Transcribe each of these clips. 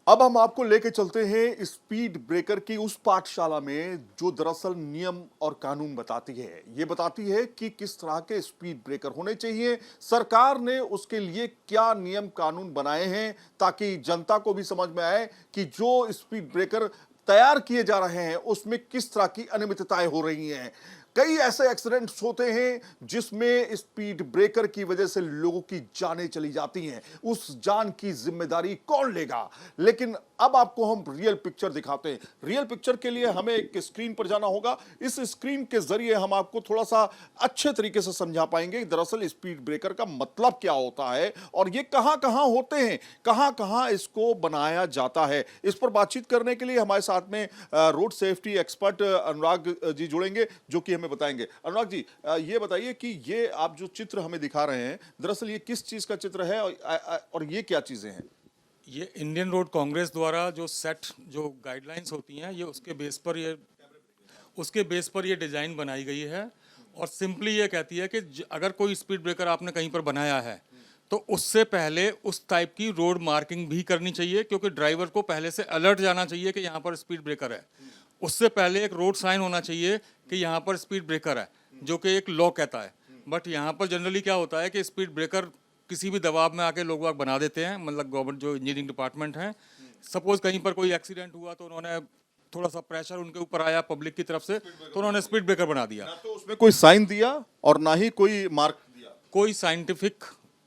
अब हम आपको लेके चलते हैं स्पीड ब्रेकर की उस पाठशाला में जो दरअसल नियम और कानून बताती है। ये बताती है कि किस तरह के स्पीड ब्रेकर होने चाहिए, सरकार ने उसके लिए क्या नियम कानून बनाए हैं, ताकि जनता को भी समझ में आए कि जो स्पीड ब्रेकर तैयार किए जा रहे हैं उसमें किस तरह की अनियमितताएं हो रही हैं। कई ऐसे एक्सीडेंट्स होते हैं जिसमें स्पीड ब्रेकर की वजह से लोगों की जानें चली जाती हैं। उस जान की जिम्मेदारी कौन लेगा? लेकिन अब आपको हम रियल पिक्चर दिखाते हैं। रियल पिक्चर के लिए हमें एक स्क्रीन पर जाना होगा। इस स्क्रीन के जरिए हम आपको थोड़ा सा अच्छे तरीके से समझा पाएंगे दरअसल स्पीड ब्रेकर का मतलब क्या होता है और ये कहां कहां होते हैं, कहां कहां इसको बनाया जाता है। इस पर बातचीत करने के लिए हमारे साथ में road safety expert Anurag ji जुड़ेंगे, जो कि हमें बताएंगे। अनुराग जी, ये बताइए कि ये आप जो चित्र हमें दिखा रहे हैं, दरअसल ये किस चीज का चित्र है और ये क्या चीजें हैं? ये इंडियन रोड कांग्रेस द्वारा जो सेट जो गाइडलाइंस होती हैं ये उसके बेस पर ये डिज़ाइन बनाई गई है। और सिंपली ये कहती है कि अगर कोई स्पीड ब्रेकर आपने कहीं पर बनाया है तो उससे पहले उस टाइप की रोड मार्किंग भी करनी चाहिए, क्योंकि ड्राइवर को पहले से अलर्ट जाना चाहिए कि यहाँ पर स्पीड ब्रेकर है। उससे पहले एक रोड साइन होना चाहिए कि यहाँ पर स्पीड ब्रेकर है, जो कि एक लॉ कहता है। बट यहाँ पर जनरली क्या होता है कि स्पीड ब्रेकर किसी भी दबाव में आके लोग बना देते हैं, मतलब गवर्नमेंट जो इंजीनियरिंग डिपार्टमेंट है, सपोज कहीं पर कोई एक्सीडेंट हुआ तो उन्होंने थोड़ा सा प्रेशर उनके ऊपर आया पब्लिक की तरफ से, तो उन्होंने स्पीड ब्रेकर बना दिया। ना तो उसमें कोई साइन दिया और ना ही कोई मार्क दिया। कोई साइंटिफिक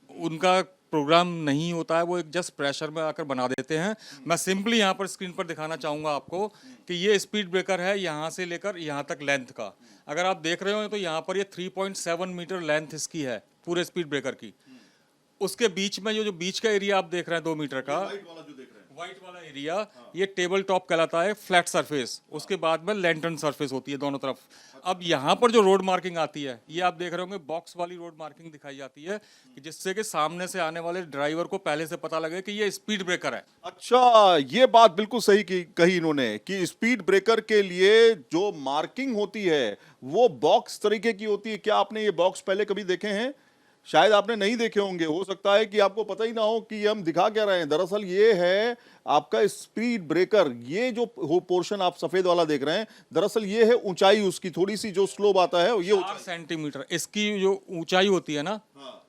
उनका प्रोग्राम नहीं होता है, वो एक जस्ट प्रेशर में आकर बना देते हैं। मैं सिंपली यहाँ पर स्क्रीन पर दिखाना चाहूँगा आपको कि ये स्पीड ब्रेकर है यहाँ से लेकर यहाँ तक लेंथ का। अगर आप देख रहे हो तो यहाँ पर ये 3.7 मीटर लेंथ इसकी है पूरे स्पीड ब्रेकर की। उसके बीच में जो बीच का एरिया आप देख रहे हैं 2 मीटर का, व्हाइट वाला एरिया, ये टेबल टॉप कहलाता है, फ्लैट सरफेस। उसके बाद में लैंटर्न सरफेस होती है दोनों तरफ। अब यहाँ पर जो रोड मार्किंग आती है, ये आप देख रहे होंगे बॉक्स वाली रोड मार्किंग दिखाई जाती है, कि जिससे कि सामने से आने वाले ड्राइवर को पहले से पता लगे कि ये स्पीड ब्रेकर है। अच्छा, ये बात बिल्कुल सही कही इन्होंने कि स्पीड ब्रेकर के लिए जो मार्किंग होती है वो बॉक्स तरीके की होती है। क्या आपने ये बॉक्स पहले कभी देखे हैं? शायद आपने नहीं देखे होंगे, हो सकता है कि आपको पता ही ना हो कि ये हम दिखा क्या रहे हैं। दरअसल ये है आपका स्पीड ब्रेकर। ये जो पोर्शन आप सफेद वाला देख रहे हैं, दरअसल ये है ऊंचाई उसकी, थोड़ी सी जो स्लोप आता है ये 4 सेंटीमीटर इसकी जो ऊंचाई होती है ना,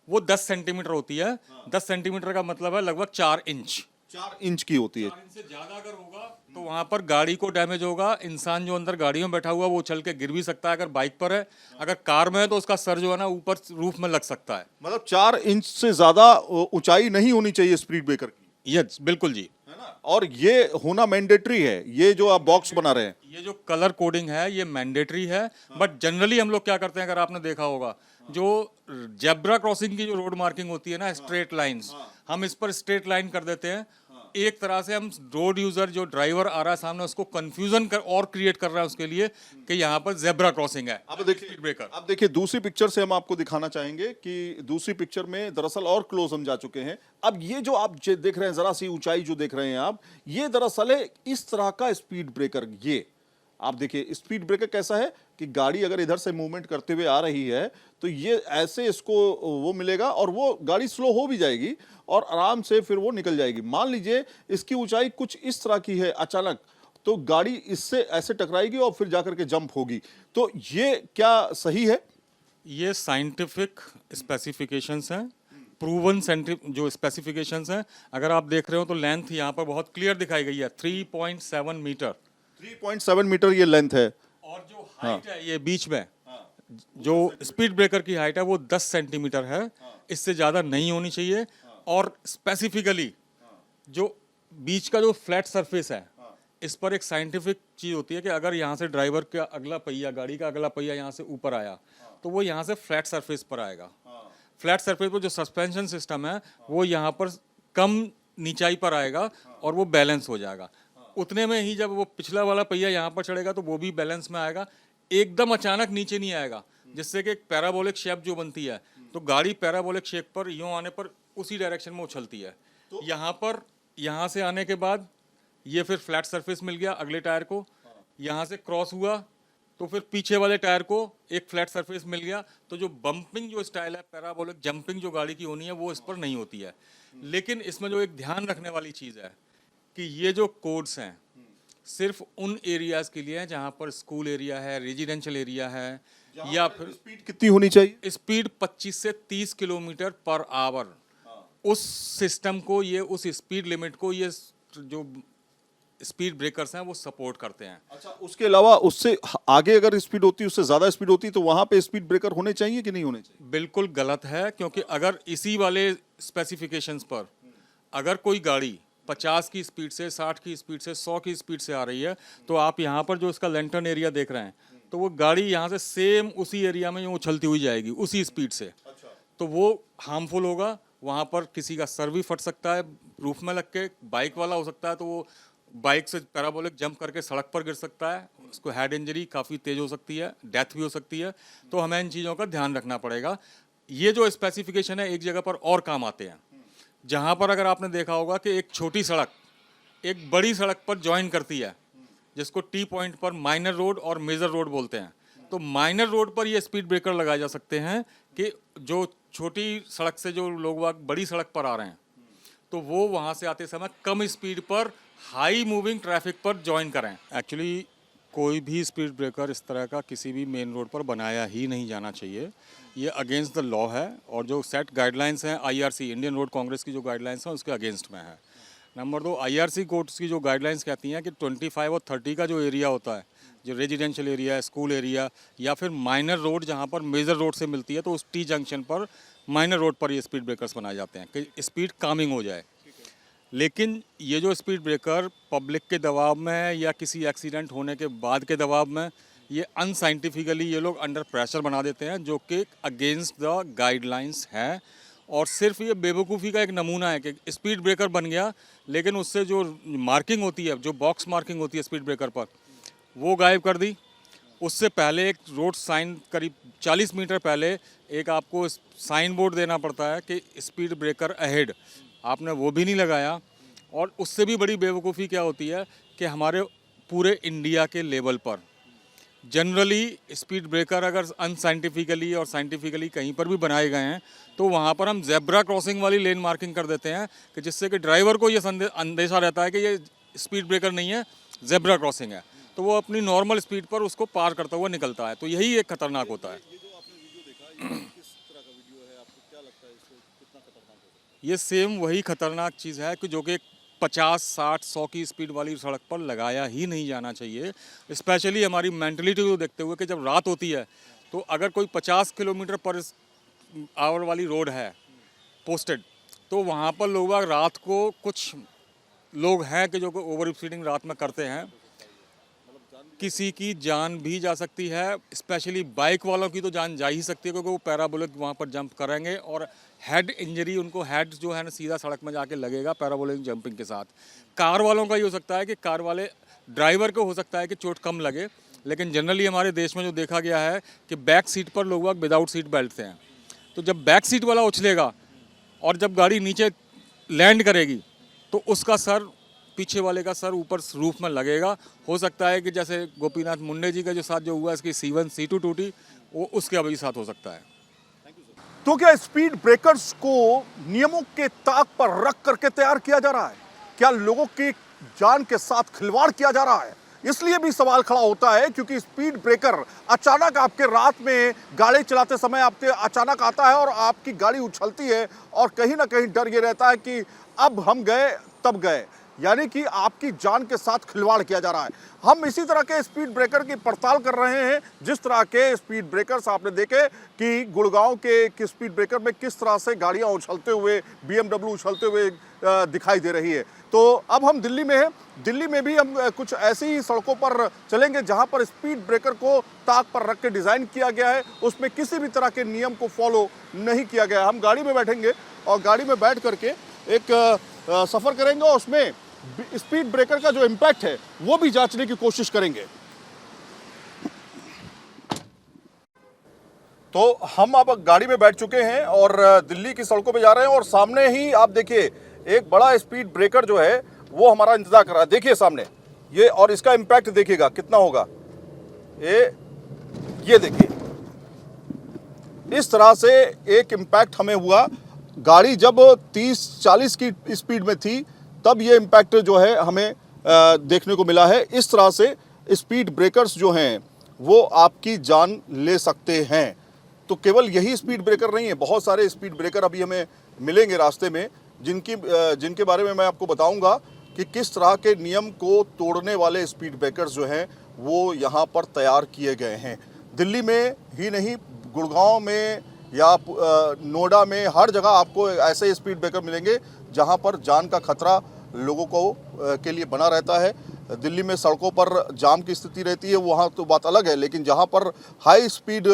वो 10 सेंटीमीटर होती है। 10 सेंटीमीटर का मतलब है लगभग 4 इंच। 4 इंच की होती है। 4 इंच से ज्यादा अगर होगा तो वहां पर गाड़ी को डैमेज होगा। इंसान जो अंदर गाड़ी में बैठा हुआ वो उछल के गिर भी सकता है अगर बाइक पर है। अगर कार में है तो उसका सर जो है ना ऊपर रूफ में लग सकता है। मतलब 4 इंच से ज्यादा ऊंचाई नहीं होनी चाहिए स्पीड ब्रेकर की। यस बिल्कुल जी। है ना? और ये होना मैंडेटरी है, ये जो आप बॉक्स बना रहे हैं। ये जो कलर कोडिंग है ये मैंडेटरी है। बट जनरली हम लोग क्या करते हैं, अगर आपने देखा होगा, जो जेब्रा क्रॉसिंग की जो रोड मार्किंग होती है ना, स्ट्रेट लाइंस, हम इस पर स्ट्रेट लाइन कर देते हैं। एक तरह से हम रोड यूजर जो ड्राइवर आ रहा है सामने उसको कंफ्यूजन और क्रिएट कर रहा है उसके लिए कि यहाँ पर जेब्रा क्रॉसिंग है। अब देखिए ब्रेकर। अब देखिए दूसरी पिक्चर से हम आपको दिखाना चाहेंगे कि दूसरी पिक्चर में दरअसल और क्लोज हम जा चुके हैं। अब ये जो आप देख रहे हैं, जरा सी ऊंचाई जो देख रहे हैं आप, ये दरअसल है इस तरह का स्पीड ब्रेकर। ये आप देखिए स्पीड ब्रेकर कैसा है कि गाड़ी अगर इधर से मूवमेंट करते हुए आ रही है तो ये ऐसे इसको वो मिलेगा और वो गाड़ी स्लो हो भी जाएगी और आराम से फिर वो निकल जाएगी। मान लीजिए इसकी ऊंचाई कुछ इस तरह की है अचानक, तो गाड़ी इससे ऐसे टकराएगी और फिर जाकर के जंप होगी। तो ये क्या सही है? ये साइंटिफिक स्पेसिफिकेशंस हैं, प्रूवन जो स्पेसिफिकेशंस हैं। अगर आप देख रहे हो तो लेंथ यहाँ पर बहुत क्लियर दिखाई गई है, 3.7 मीटर। 3.7 मीटर ये लेंथ है। और जो हाइट है ये बीच में जो स्पीड ब्रेकर की हाइट है वो 10 सेंटीमीटर है। इससे ज़्यादा नहीं होनी चाहिए। और स्पेसिफिकली जो बीच का जो फ्लैट सरफेस है, इस पर एक साइंटिफिक चीज़ होती है कि अगर यहाँ से ड्राइवर का अगला पहिया, गाड़ी का अगला पहिया यहाँ से ऊपर आया तो वो यहाँ से फ्लैट सरफेस पर आएगा। फ्लैट सरफेस पर जो सस्पेंशन सिस्टम है वो यहाँ पर कम नीचाई पर आएगा और वो बैलेंस हो जाएगा। उतने में ही जब वो पिछला वाला पहिया यहाँ पर चढ़ेगा तो वो भी बैलेंस में आएगा, एकदम अचानक नीचे नहीं आएगा, जिससे कि एक पैराबोलिक शेप जो बनती है, तो गाड़ी पैराबोलिक शेप पर यूं आने पर उसी डायरेक्शन में उछलती है। तो यहाँ पर यहाँ से आने के बाद ये फिर फ्लैट सरफेस मिल गया अगले टायर को, यहाँ से क्रॉस हुआ तो फिर पीछे वाले टायर को एक फ्लैट सरफेस मिल गया। तो जो बम्पिंग जो स्टाइल है, पैराबोलिक जंपिंग जो गाड़ी की होनी है वो इस पर नहीं होती है। लेकिन इसमें जो एक ध्यान रखने वाली चीज़ है कि ये जो कोड्स हैं सिर्फ उन एरियाज के लिए हैं जहां पर स्कूल एरिया है, रेजिडेंशियल एरिया है, या फिर स्पीड कितनी होनी चाहिए? स्पीड 25 से 30 किलोमीटर पर आवर, उस सिस्टम को, ये उस स्पीड लिमिट को ये जो स्पीड ब्रेकर्स हैं वो सपोर्ट करते हैं। अच्छा, उसके अलावा उससे आगे अगर स्पीड होती, उससे ज्यादा स्पीड होती, तो वहां पे स्पीड ब्रेकर होने चाहिए कि नहीं होने चाहिए? बिल्कुल गलत है, क्योंकि अगर इसी वाले स्पेसिफिकेशंस पर अगर कोई गाड़ी 50 की स्पीड से, 60 की स्पीड से, 100 की स्पीड से आ रही है, तो आप यहाँ पर जो इसका लैंटर्न एरिया देख रहे हैं, तो वो गाड़ी यहाँ से सेम उसी एरिया में यूँ उछलती हुई जाएगी उसी स्पीड से। तो वो हार्मफुल होगा, वहाँ पर किसी का सर भी फट सकता है रूफ में लग के, बाइक वाला हो सकता है तो वो बाइक से पैराबोलिक जंप करके सड़क पर गिर सकता है, उसको हेड इंजरी काफ़ी तेज हो सकती है, डेथ भी हो सकती है। तो हमें इन चीज़ों का ध्यान रखना पड़ेगा। ये जो स्पेसिफिकेशन है एक जगह पर और काम आते हैं, जहाँ पर अगर आपने देखा होगा कि एक छोटी सड़क एक बड़ी सड़क पर ज्वाइन करती है, जिसको टी पॉइंट पर माइनर रोड और मेजर रोड बोलते हैं। तो माइनर रोड पर ये स्पीड ब्रेकर लगाए जा सकते हैं कि जो छोटी सड़क से जो लोग बड़ी सड़क पर आ रहे हैं, तो वो वहाँ से आते समय कम स्पीड पर हाई मूविंग ट्रैफिक पर ज्वाइन करें। एक्चुअली कोई भी स्पीड ब्रेकर इस तरह का किसी भी मेन रोड पर बनाया ही नहीं जाना चाहिए। ये अगेंस्ट द लॉ है, और जो सेट गाइडलाइंस हैं आईआरसी, इंडियन रोड कांग्रेस की जो गाइडलाइंस हैं उसके अगेंस्ट में है। नंबर 2, आईआरसी कोर्ट्स की जो गाइडलाइंस कहती हैं कि 25 और 30 का जो एरिया होता है, जो रेजिडेंशियल एरिया है, स्कूल एरिया, या फिर माइनर रोड जहाँ पर मेजर रोड से मिलती है, तो उस टी जंक्शन पर माइनर रोड पर ये स्पीड ब्रेकर्स बनाए जाते हैं कि स्पीड कामिंग हो जाए। लेकिन ये जो स्पीड ब्रेकर पब्लिक के दबाव में या किसी एक्सीडेंट होने के बाद के दबाव में, ये अनसाइंटिफिकली ये लोग अंडर प्रेशर बना देते हैं, जो कि अगेंस्ट द गाइडलाइंस है। और सिर्फ ये बेवकूफ़ी का एक नमूना है कि स्पीड ब्रेकर बन गया, लेकिन उससे जो मार्किंग होती है, जो बॉक्स मार्किंग होती है स्पीड ब्रेकर पर, वो गायब कर दी। उससे पहले एक रोड साइन करीब 40 मीटर पहले एक आपको साइन बोर्ड देना पड़ता है कि स्पीड ब्रेकर अहेड, आपने वो भी नहीं लगाया। और उससे भी बड़ी बेवकूफ़ी क्या होती है कि हमारे पूरे इंडिया के लेवल पर जनरली स्पीड ब्रेकर अगर अनसाइंटिफिकली और साइंटिफिकली कहीं पर भी बनाए गए हैं, तो वहाँ पर हम जेब्रा क्रॉसिंग वाली लेन मार्किंग कर देते हैं, कि जिससे कि ड्राइवर को ये अंदेशा रहता है कि ये स्पीड ब्रेकर नहीं है, जेब्रा क्रॉसिंग है, तो वो अपनी नॉर्मल स्पीड पर उसको पार करता हुआ निकलता है। तो यही एक खतरनाक होता है। ये सेम वही खतरनाक चीज़ है कि जो कि 50, 60, 100 की स्पीड वाली सड़क पर लगाया ही नहीं जाना चाहिए। स्पेशली हमारी मेंटलिटी को देखते हुए कि जब रात होती है, तो अगर कोई 50 किलोमीटर पर आवर वाली रोड है पोस्टेड, तो वहाँ पर लोग रात को, कुछ लोग हैं कि जो ओवर स्पीडिंग रात में करते हैं, किसी की जान भी जा सकती है। स्पेशली बाइक वालों की तो जान जा ही सकती है, क्योंकि वो पैराबोलिक वहाँ पर जंप करेंगे और हेड इंजरी, उनको हेड जो है ना सीधा सड़क में जाके लगेगा पैराबोलिक जंपिंग के साथ। कार वालों का ये हो सकता है कि कार वाले ड्राइवर को हो सकता है कि चोट कम लगे, लेकिन जनरली हमारे देश में जो देखा गया है कि बैक सीट पर लोग विदाउट सीट बेल्ट थे हैं। तो जब बैक सीट वाला उछलेगा और जब गाड़ी नीचे लैंड करेगी, तो उसका सर, पीछे वाले का सर ऊपर रूफ में लगेगा। हो सकता है कि जैसे गोपीनाथ मुंडे जी के जो साथ जो हुआ, इसकी C1 C2 टूटी, वो उसके अभी साथ हो सकता है। तो क्या स्पीड ब्रेकर्स को नियमों के ताक पर रख करके तैयार किया जा रहा है? क्या लोगों की जान के साथ खिलवाड़ किया जा रहा है? इसलिए भी सवाल खड़ा होता है क्योंकि स्पीड ब्रेकर अचानक आपके रात में गाड़ी चलाते समय आपके अचानक आता है और आपकी गाड़ी उछलती है, और कहीं ना कहीं डर ये रहता है कि अब हम गए तब गए, यानी कि आपकी जान के साथ खिलवाड़ किया जा रहा है। हम इसी तरह के स्पीड ब्रेकर की पड़ताल कर रहे हैं, जिस तरह के स्पीड ब्रेकर्स आपने देखे कि गुड़गांव के स्पीड ब्रेकर में किस तरह से गाड़ियां उछलते हुए, BMW उछलते हुए दिखाई दे रही है। तो अब हम दिल्ली में हैं। दिल्ली में भी हम कुछ ऐसी सड़कों पर चलेंगे जहां पर स्पीड ब्रेकर को ताक पर रख के डिज़ाइन किया गया है, उसमें किसी भी तरह के नियम को फॉलो नहीं किया गया। हम गाड़ी में बैठेंगे और गाड़ी में बैठ करके एक सफ़र करेंगे और उसमें स्पीड ब्रेकर का जो इम्पैक्ट है वो भी जांचने की कोशिश करेंगे। तो हम अब गाड़ी में बैठ चुके हैं और दिल्ली की सड़कों पे जा रहे हैं, और सामने ही आप देखिए एक बड़ा स्पीड ब्रेकर जो है वो हमारा इंतजार कर रहा है। देखिए सामने ये, और इसका इम्पैक्ट देखिएगा कितना होगा। ये देखिए, इस तरह से एक इम्पैक्ट हमें हुआ। गाड़ी जब 30-40 की स्पीड में थी तब ये इम्पैक्ट जो है हमें देखने को मिला है। इस तरह से स्पीड ब्रेकर्स जो हैं वो आपकी जान ले सकते हैं। तो केवल यही स्पीड ब्रेकर नहीं है, बहुत सारे स्पीड ब्रेकर अभी हमें मिलेंगे रास्ते में, जिनके बारे में मैं आपको बताऊंगा कि किस तरह के नियम को तोड़ने वाले स्पीड ब्रेकर्स जो हैं वो यहाँ पर तैयार किए गए हैं। दिल्ली में ही नहीं, गुड़गांव में या नोएडा में, हर जगह आपको ऐसे स्पीड ब्रेकर मिलेंगे जहाँ पर जान का खतरा लोगों को के लिए बना रहता है। दिल्ली में सड़कों पर जाम की स्थिति रहती है, वहाँ तो बात अलग है, लेकिन जहाँ पर हाई स्पीड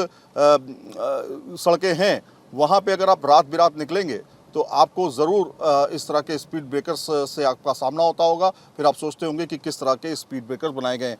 सड़कें हैं वहाँ पे अगर आप रात बिरात निकलेंगे तो आपको ज़रूर इस तरह के स्पीड ब्रेकर्स से आपका सामना होता होगा। फिर आप सोचते होंगे कि किस तरह के स्पीड ब्रेकर्स बनाए गए हैं।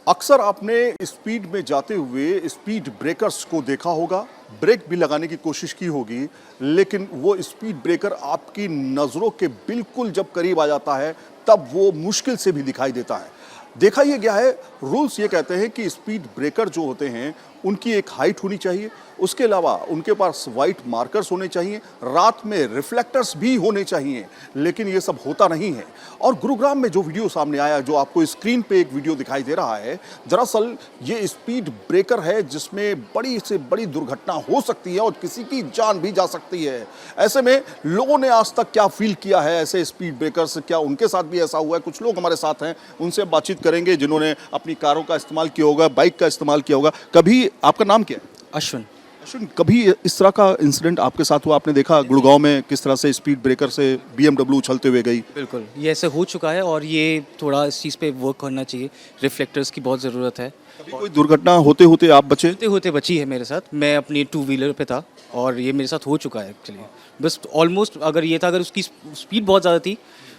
अक्सर आपने स्पीड में जाते हुए स्पीड ब्रेकर्स को देखा होगा, ब्रेक भी लगाने की कोशिश की होगी, लेकिन वो स्पीड ब्रेकर आपकी नज़रों के बिल्कुल जब करीब आ जाता है तब वो मुश्किल से भी दिखाई देता है। देखा ये गया है, रूल्स ये कहते हैं कि स्पीड ब्रेकर जो होते हैं उनकी एक हाइट होनी चाहिए, उसके अलावा उनके पास वाइट मार्कर्स होने चाहिए, रात में रिफ्लेक्टर्स भी होने चाहिए, लेकिन ये सब होता नहीं है। और गुरुग्राम में जो वीडियो सामने आया, जो आपको स्क्रीन पे एक वीडियो दिखाई दे रहा है, दरअसल ये स्पीड ब्रेकर है जिसमें बड़ी से बड़ी दुर्घटना हो सकती है और किसी की जान भी जा सकती है। ऐसे में लोगों ने आज तक क्या फील किया है ऐसे स्पीड ब्रेकर्स, क्या उनके साथ भी ऐसा हुआ है? कुछ लोग हमारे साथ हैं, उनसे बातचीत करेंगे जिन्होंने अपनी कारों का इस्तेमाल किया होगा, बाइक का इस्तेमाल किया होगा। कभी, आपका नाम क्या है? अश्विन। अश्विन, कभी इस तरह का इंसिडेंट आपके साथ हुआ? आपने देखा गुड़गांव में किस तरह से स्पीड ब्रेकर से BMW उछलते हुए गई? बिल्कुल, ये ऐसे हो चुका है और ये थोड़ा इस चीज़ पे वर्क करना चाहिए। रिफ्लेक्टर्स की बहुत ज़रूरत है। कभी कोई दुर्घटना होते होते आप बचे? होते होते बची है मेरे साथ। मैं अपनी टू व्हीलर पे था और ये मेरे साथ हो चुका है एक्चुअली। बस ऑलमोस्ट अगर ये था, अगर उसकी स्पीड बहुत ज़्यादा थी,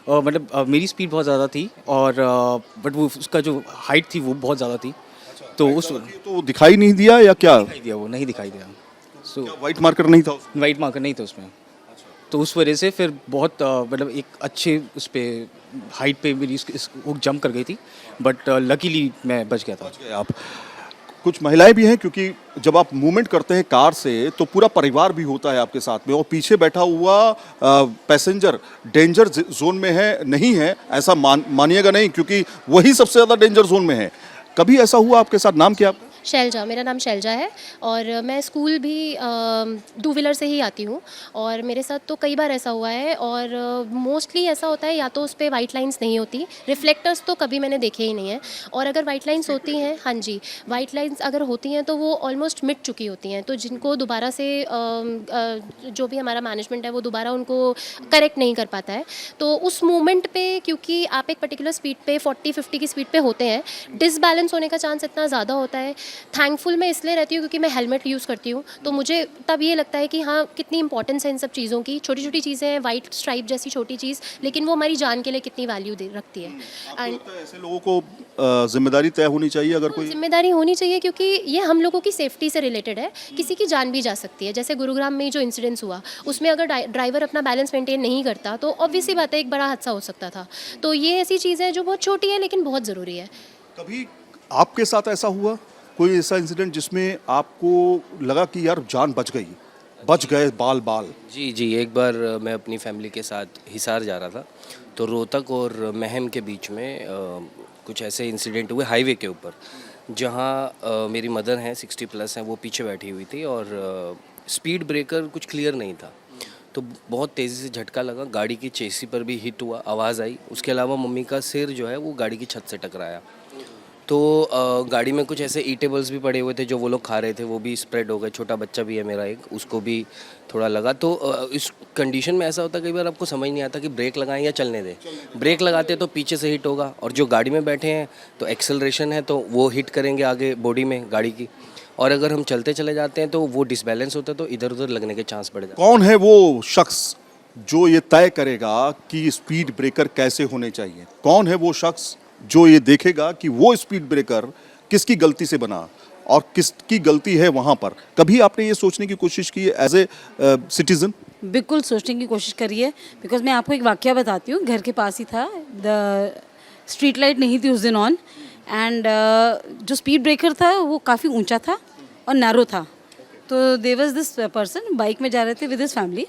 मतलब मेरी स्पीड बहुत ज़्यादा थी और बट वो उसका जो हाइट थी वो बहुत ज़्यादा थी, तो उस तो दिखाई नहीं दिया या क्या? दिखाई दिया, वो नहीं दिखाई दिया। सो वाइट मार्कर नहीं था उसमें? वाइट मार्कर नहीं था उसमें, तो उस वजह से फिर बहुत मतलब एक अच्छे उस पर हाइट पे मेरी वो जंप कर गई थी, बट लकीली मैं बच गया था। आप कुछ महिलाएं भी हैं, क्योंकि जब आप मूवमेंट करते हैं कार से तो पूरा परिवार भी होता है आपके साथ में, और पीछे बैठा हुआ पैसेंजर डेंजर जोन में है, नहीं है ऐसा मानिएगा नहीं, क्योंकि वही सबसे ज़्यादा डेंजर जोन में है। कभी ऐसा हुआ आपके साथ? नाम क्या आपका? शैलजा, मेरा नाम शैलजा है और मैं स्कूल भी टू व्हीलर से ही आती हूँ और मेरे साथ तो कई बार ऐसा हुआ है और मोस्टली ऐसा होता है या तो उस पर वाइट लाइंस नहीं होती, रिफ्लेक्टर्स तो कभी मैंने देखे ही नहीं है, और अगर वाइट लाइंस होती हैं, हाँ जी, वाइट लाइंस अगर होती हैं तो वो ऑलमोस्ट मिट चुकी होती हैं, तो जिनको दोबारा से जो भी हमारा मैनेजमेंट है वो दोबारा उनको करेक्ट नहीं कर पाता है। तो उस मोमेंट पे, क्योंकि आप एक पर्टिकुलर स्पीड पे 40-50 की स्पीड पे होते हैं, डिसबैलेंस होने का चांस इतना ज़्यादा होता है। थैंकफुल मैं इसलिए रहती हूँ क्योंकि मैं हेलमेट यूज़ करती हूँ, तो मुझे तब ये लगता है कि हाँ कितनी इंपॉर्टेंस है इन सब चीज़ों की। छोटी छोटी चीज़ें हैं, वाइट स्ट्राइप जैसी छोटी चीज़, लेकिन वो हमारी जान के लिए कितनी वैल्यू दे रखती है। एंड ऐसे लोगों को जिम्मेदारी तय होनी चाहिए, अगर कोई जिम्मेदारी होनी चाहिए, क्योंकि ये हम लोगों की सेफ्टी से रिलेटेड है, किसी की जान भी जा सकती है। जैसे गुरुग्राम में जो इंसिडेंट्स हुआ, उसमें अगर ड्राइवर अपना बैलेंस मेंटेन नहीं करता तो ऑब्वियसली बात है एक बड़ा हादसा हो सकता था। तो ये ऐसी चीज़ है जो बहुत छोटी है लेकिन बहुत ज़रूरी है। कभी आपके साथ ऐसा हुआ, कोई ऐसा इंसिडेंट जिसमें आपको लगा कि यार जान बच गई, बच गए बाल बाल? जी, एक बार मैं अपनी फैमिली के साथ हिसार जा रहा था, तो रोहतक और महम के बीच में कुछ ऐसे इंसिडेंट हुए हाईवे के ऊपर, जहां मेरी मदर हैं 60+ हैं, वो पीछे बैठी हुई थी और स्पीड ब्रेकर कुछ क्लियर नहीं था, तो बहुत तेज़ी से झटका लगा, गाड़ी की चेसी पर भी हिट हुआ, आवाज़ आई। उसके अलावा मम्मी का सिर जो है वो गाड़ी की छत से टकराया, तो गाड़ी में कुछ ऐसे ईटेबल्स भी पड़े हुए थे जो वो लोग खा रहे थे, वो भी स्प्रेड हो गए। छोटा बच्चा भी है मेरा एक, उसको भी थोड़ा लगा। तो इस कंडीशन में ऐसा होता है कई बार आपको समझ नहीं आता कि ब्रेक लगाएं या चलने दें। ब्रेक लगाते तो पीछे से हिट होगा, और जो गाड़ी में बैठे हैं तो एक्सेलरेशन है तो वो हिट करेंगे आगे बॉडी में गाड़ी की, और अगर हम चलते चले जाते हैं तो वो डिसबैलेंस होता है तो इधर उधर लगने के चांस बढ़ जाते हैं। कौन है वो शख्स जो ये तय करेगा कि स्पीड ब्रेकर कैसे होने चाहिए? कौन है वो शख्स जो ये देखेगा कि वो स्पीड ब्रेकर किसकी गलती से बना और किसकी गलती है वहां पर? कभी आपने ये सोचने की कोशिश की है एज ए सिटीजन? बिल्कुल सोचने की कोशिश करी है, बिकॉज मैं आपको एक वाकया बताती हूँ। घर के पास ही था, द स्ट्रीट लाइट नहीं थी उस दिन ऑन, एंड जो स्पीड ब्रेकर था वो काफ़ी ऊंचा था और नैरो था। तो there was this person bike में जा रहे थे विद हिज फैमिली,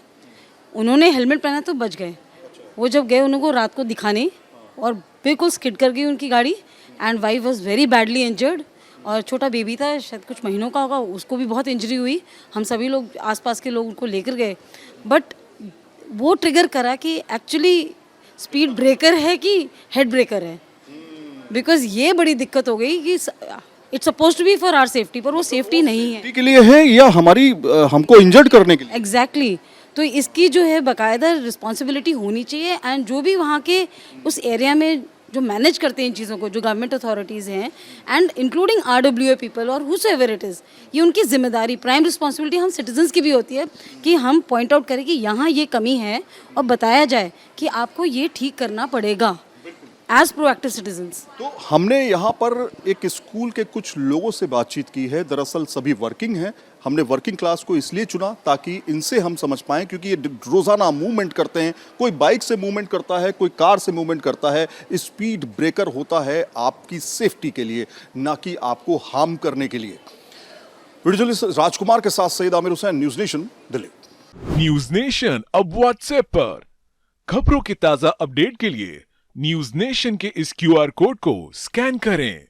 उन्होंने हेलमेट पहना तो बच गए, वो जब गए उनको रात को दिखाने और बिल्कुल स्किड कर गई उनकी गाड़ी and wife was very badly injured और छोटा बेबी था शायद कुछ महीनों का होगा, उसको भी बहुत इंजरी हुई। हम सभी लोग आसपास के लोग उनको लेकर गए, बट वो ट्रिगर करा कि एक्चुअली स्पीड ब्रेकर है कि हेड ब्रेकर है, बिकॉज ये बड़ी दिक्कत हो गई कि it's suppose to be for our safety, पर वो सेफ्टी नहीं है। के लिए है या हमारी हमको इंजर्ड करने के लिए? एग्जैक्टली तो इसकी जो है बाकायदा रिस्पॉन्सिबिलिटी होनी चाहिए एंड जो भी वहाँ के उस एरिया में जो मैनेज करते हैं इन चीज़ों को, जो गवर्नमेंट अथॉरिटीज़ हैं एंड इंक्लूडिंग RWA पीपल और हुसएवर इट इज़, ये उनकी जिम्मेदारी, प्राइम रिस्पॉन्सिबिलिटी हम सिटीजन्स की भी होती है कि हम पॉइंट आउट करें कि यहाँ ये कमी है और बताया जाए कि आपको ये ठीक करना पड़ेगा एज प्रोएक्टिव सिटीजन्स। तो हमने यहाँ पर एक स्कूल के कुछ लोगों से बातचीत की है। दरअसल सभी वर्किंग हैं। हमने वर्किंग क्लास को इसलिए चुना ताकि इनसे हम समझ पाएं, क्योंकि ये रोजाना मूवमेंट करते हैं। कोई बाइक से मूवमेंट करता है, कोई कार से मूवमेंट करता है। स्पीड ब्रेकर होता है आपकी सेफ्टी के लिए, ना कि आपको हार्म करने के लिए। वीडियो जर्नलिस्ट राजकुमार के साथ Saeed Aamir Hussain, news nation, Delhi. News nation अब व्हाट्सएप पर खबरों के ताजा अपडेट के लिए न्यूज नेशन के इस QR कोड को स्कैन करें।